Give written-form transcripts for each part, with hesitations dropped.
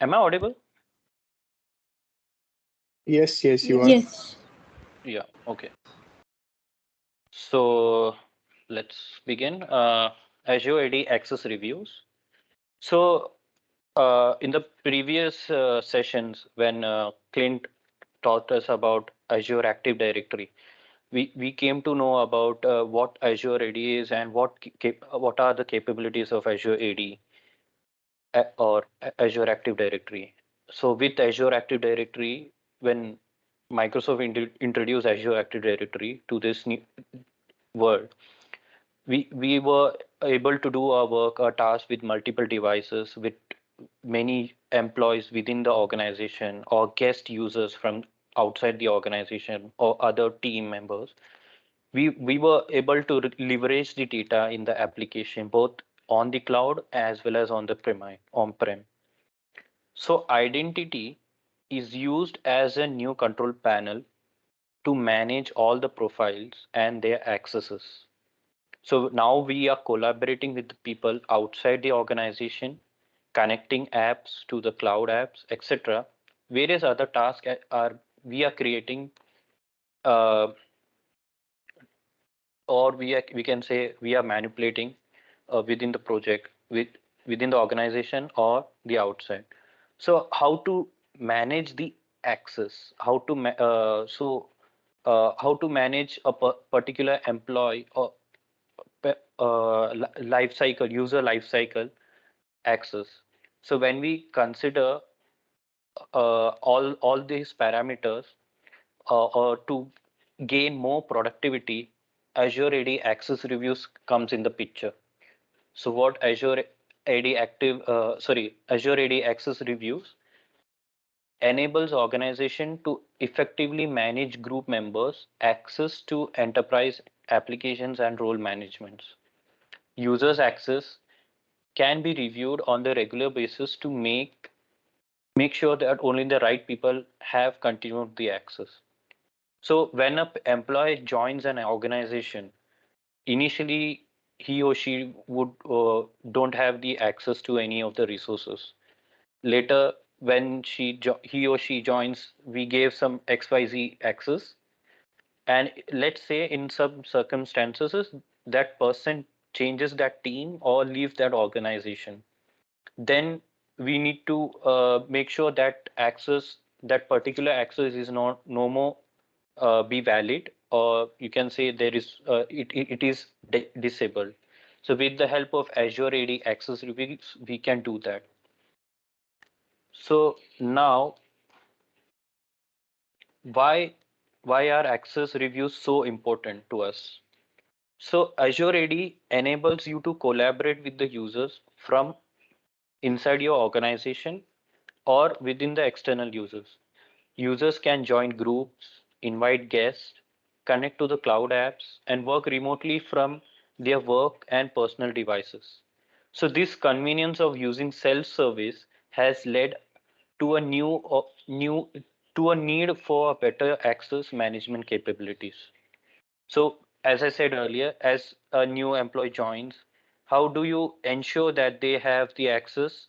Am I audible? Yes, yes, you are. Yes. Yeah, okay. So let's begin. Azure AD Access Reviews. So in the previous sessions, when Clint taught us about Azure Active Directory, we came to know about what Azure AD is and what are the capabilities of Azure AD or Azure Active Directory. So with Azure Active Directory, when Microsoft introduced Azure Active Directory to this new world, we were able to do our work, our task with multiple devices, with many employees within the organization or guest users from outside the organization or other team members. We were able to leverage the data in the application both on the cloud as well as on the on-prem. So identity is used as a new control panel to manage all the profiles and their accesses. So now we are collaborating with the people outside the organization, connecting apps to the cloud apps, etc. Various other tasks are we are creating, uh, or we can say we are manipulating within the project within the organization or the outside. So how to manage the access? How to manage a particular employee or life cycle, user life cycle access. So when we consider all these parameters to gain more productivity, Azure AD Access Reviews comes in the picture. So what Azure AD Access Reviews enables organization to effectively manage group members access to enterprise applications and role managements. Users access can be reviewed on the regular basis to make sure that only the right people have continued the access. So when an employee joins an organization, initially he or she would don't have the access to any of the resources. Later, when he or she joins, we gave some XYZ access, and let's say in some circumstances that person changes that team or leaves that organization, then we need to make sure that particular access is not no more be valid, or you can say there is it is disabled. So with the help of Azure AD Access Reviews, we can do that. So now, why are access reviews so important to us? So Azure AD enables you to collaborate with the users from inside your organization or within the external users. Users can join groups, invite guests, connect to the cloud apps, and work remotely from their work and personal devices. So this convenience of using self-service has led to a new to a need for better access management capabilities. So as I said earlier, as a new employee joins, how do you ensure that they have the access?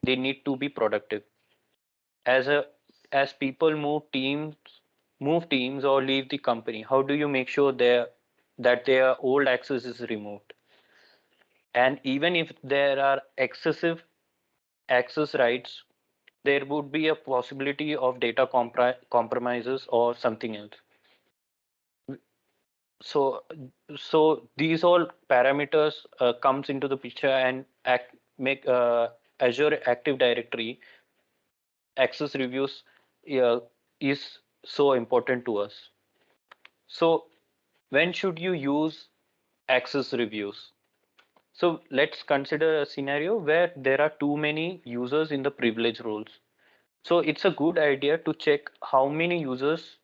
They need to be productive. As a as people move teams or leave the company, how do you make sure that their old access is removed? And even if there are excessive access rights, there would be a possibility of data compromises or something else. So, so these all parameters comes into the picture and make Azure Active Directory access reviews uh, is so important to us. So, when should you use access reviews? So let's consider a scenario where there are too many users in the privilege roles. So it's a good idea to check how many users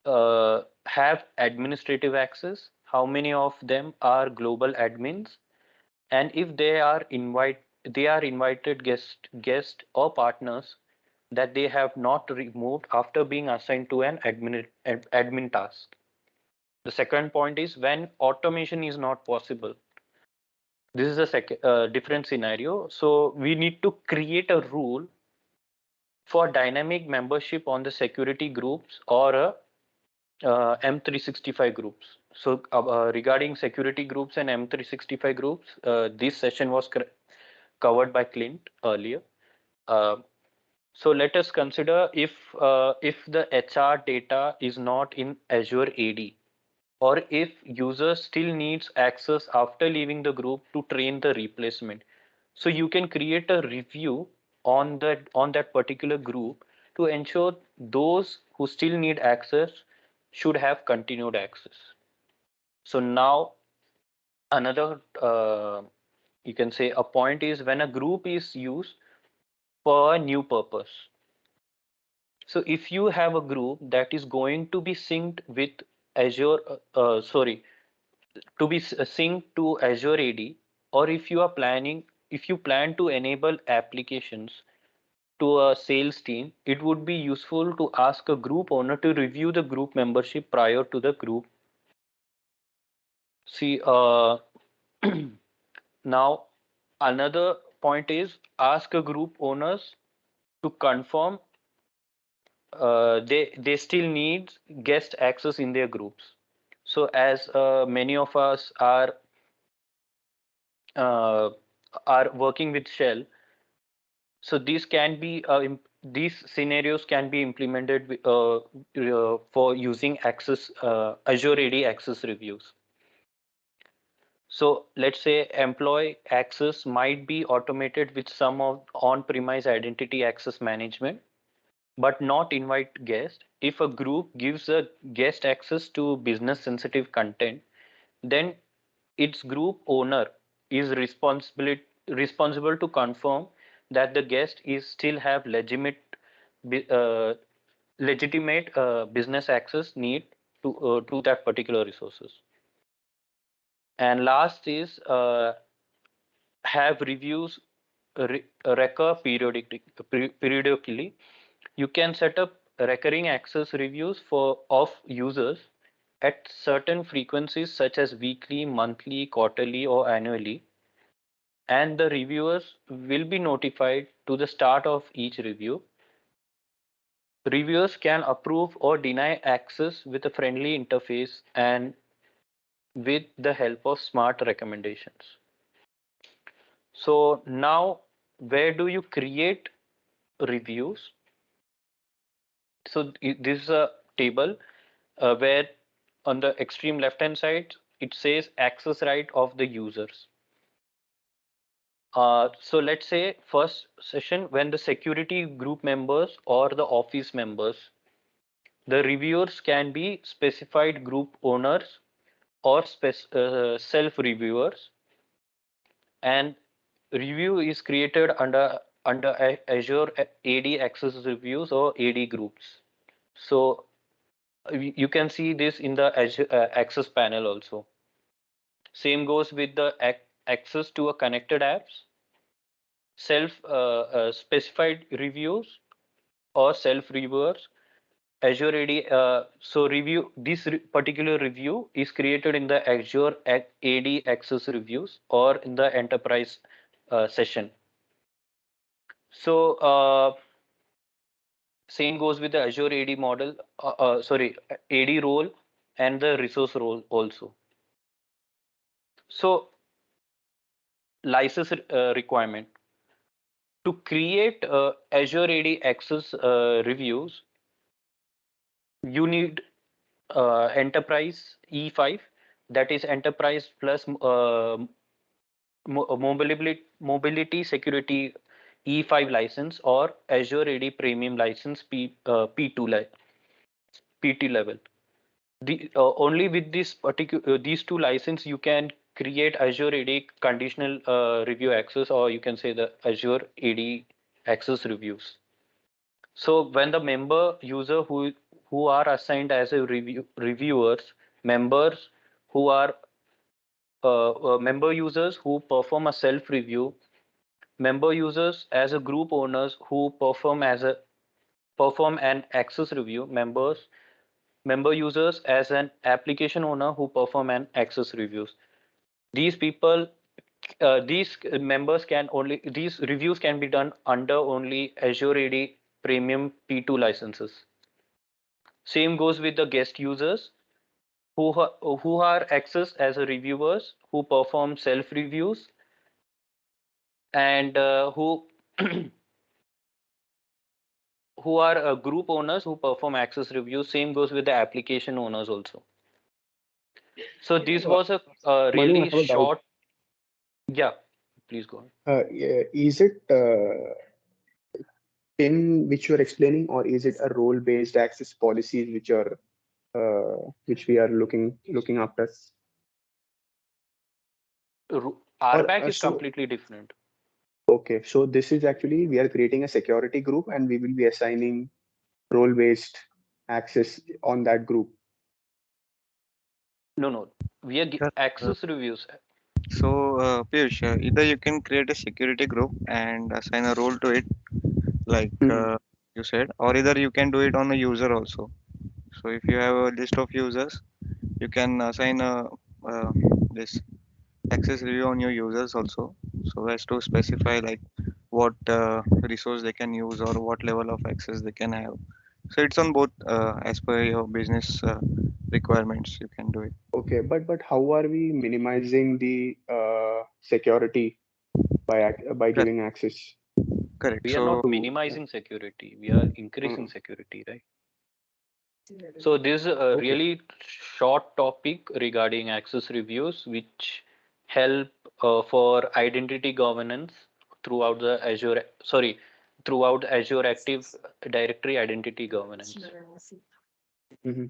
have administrative access, how many of them are global admins, and if they are invited guest or partners that they have not removed after being assigned to an admin task. The second point is when automation is not possible. This is a different scenario. So we need to create a rule for dynamic membership on the security groups or M365 groups. So regarding security groups and M365 groups, this session was covered by Clint earlier. Uh, so let us consider if the HR data is not in Azure AD, or if user still needs access after leaving the group to train the replacement. So you can create a review on that particular group to ensure those who still need access should have continued access. So now another you can say a point is when a group is used for a new purpose. So if you have a group that is going to be synced with Azure, sorry, to be synced to Azure AD, or if you plan to enable applications to a sales team, it would be useful to ask a group owner to review the group membership prior to the group. See, now another point is ask a group owners to confirm they still need guest access in their groups. So as many of us uh, are working with Shell, so these scenarios can be implemented for using Azure AD Access Reviews. So let's say employee access might be automated with some of on-premise identity access management, but not invite guests. If a group gives a guest access to business sensitive content, then its group owner is responsible to confirm that the guest is still have uh, legitimate business access need to that particular resources. And last is have reviews recur periodically. You can set up recurring access reviews for of users at certain frequencies such as weekly, monthly, quarterly, or annually, and the reviewers will be notified to the start of each review. Reviewers can approve or deny access with a friendly interface and with the help of smart recommendations. So now, where do you create reviews? So this is a table where on the extreme left hand side it says access right of the users. So let's say first session when the security group members or the office members, the reviewers can be specified group owners or self reviewers, and review is created under Azure AD Access Reviews or AD groups. So you can see this in the Azure Access panel also. Same goes with the access to a connected apps, self specified reviews or self reviewers. Azure AD. So review this particular review is created in the Azure AD Access Reviews or in the enterprise session. So same goes with the Azure AD model. Sorry, AD role and the resource role also. So license requirement to create Azure AD Access Reviews, you need Enterprise E5, that is Enterprise plus mobility security E5 license or Azure AD Premium license P2 PT level. Only with this particular these two license you can create Azure AD conditional review access, or you can say the Azure AD access reviews. So when the member user who are assigned as a reviewers, members who are member users who perform a self review, member users as a group owners who perform an access review, member users as an application owner who perform an access reviews. These people, these members can only these reviews can be done under only Azure AD premium P2 licenses. Same goes with the guest users who are accessed as a reviewers, who perform self reviews, and who who are group owners who perform access reviews. Same goes with the application owners also. So this Uh, was a Manu, I really have a doubt. short. Yeah, please go ahead. Yeah, is it in which you are explaining, or is it a role-based access policies which we are looking after? Or RBAC is so completely different. okay, so this is actually we are creating a security group and we will be assigning role-based access on that group. No, no, we are Yeah. access reviews. Piyush, either you can create a security group and assign a role to it, like Mhm. you said, or either you can do it on a user also. So if you have a list of users, you can assign a this access review on your users also, so as to specify like what resource they can use or what level of access they can have. So it's on both as per your business requirements. You can do it. Okay, but how are we minimizing the security by Correct. giving access? Correct. We are So not To minimizing security, we are increasing uh, security, right? So this is a okay, really short topic regarding access reviews, which help for identity governance throughout the Azure, sorry, throughout Azure Active Directory identity governance. mhm.